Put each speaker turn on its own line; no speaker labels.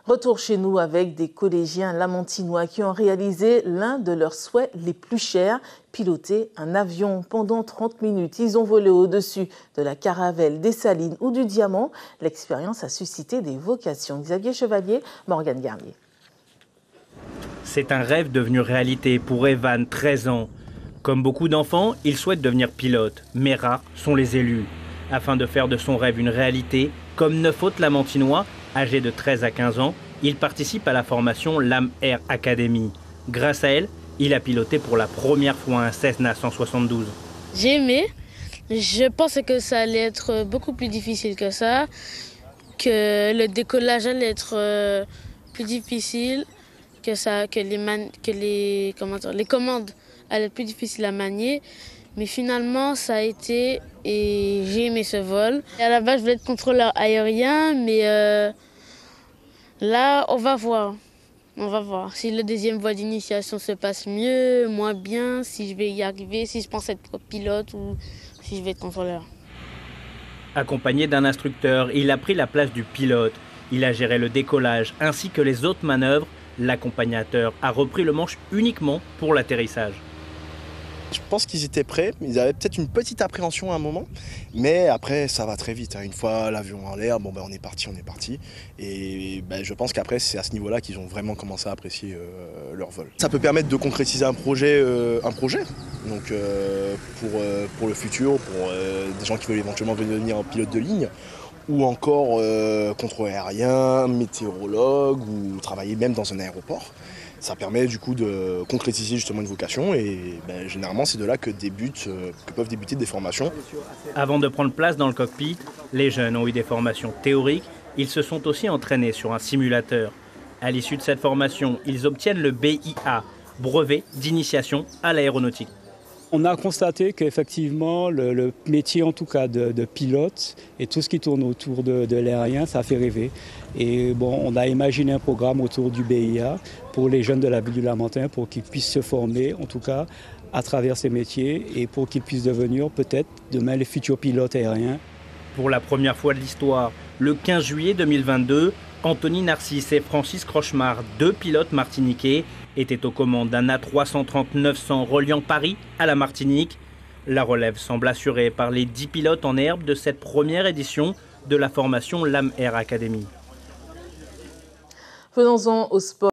Retour chez nous avec des collégiens lamantinois qui ont réalisé l'un de leurs souhaits les plus chers, piloter un avion pendant 30 minutes. Ils ont volé au-dessus de la Caravelle, des Salines ou du Diamant. L'expérience a suscité des vocations. Xavier Chevalier, Morgane Garnier.
C'est un rêve devenu réalité pour Evan, 13 ans. Comme beaucoup d'enfants, il souhaite devenir pilote, mais rares sont les élus. Afin de faire de son rêve une réalité, comme 9 autres lamantinois, âgés de 13 à 15 ans, il participe à la formation LAM Air Academy. Grâce à elle, il a piloté pour la première fois un Cessna 172.
J'ai aimé. Je pensais que ça allait être beaucoup plus difficile que ça, que le décollage allait être plus difficile que ça, que les commandes allaient être plus difficiles à manier. Mais finalement, ça a été et j'ai aimé ce vol. Et à la base, je voulais être contrôleur aérien, mais là, on va voir. On va voir si le deuxième vol d'initiation se passe mieux, moins bien, si je vais y arriver, si je pense être pilote ou si je vais être contrôleur.
Accompagné d'un instructeur, il a pris la place du pilote. Il a géré le décollage ainsi que les autres manœuvres. L'accompagnateur a repris le manche uniquement pour l'atterrissage.
Je pense qu'ils étaient prêts, ils avaient peut-être une petite appréhension à un moment, mais après ça va très vite. Une fois l'avion en l'air, on est parti. Et je pense qu'après c'est à ce niveau-là qu'ils ont vraiment commencé à apprécier leur vol. Ça peut permettre de concrétiser un projet donc pour le futur, pour des gens qui veulent éventuellement devenir un pilote de ligne, ou encore contrôleur aérien, météorologue, ou travailler même dans un aéroport. Ça permet du coup de concrétiser justement une vocation et généralement c'est de là que peuvent débuter des formations.
Avant de prendre place dans le cockpit, les jeunes ont eu des formations théoriques. Ils se sont aussi entraînés sur un simulateur. À l'issue de cette formation, ils obtiennent le BIA, brevet d'initiation à l'aéronautique.
On a constaté qu'effectivement, le métier en tout cas de pilote et tout ce qui tourne autour de l'aérien, ça fait rêver. Et on a imaginé un programme autour du BIA pour les jeunes de la ville du Lamentin pour qu'ils puissent se former, en tout cas, à travers ces métiers et pour qu'ils puissent devenir peut-être demain les futurs pilotes aériens.
Pour la première fois de l'histoire, le 15 juillet 2022, Anthony Narcisse et Francis Crochemar, 2 pilotes martiniquais, étaient aux commandes d'un A330-900 reliant Paris à la Martinique. La relève semble assurée par les 10 pilotes en herbe de cette première édition de la formation LAM Air Academy.
Venons-en au sport.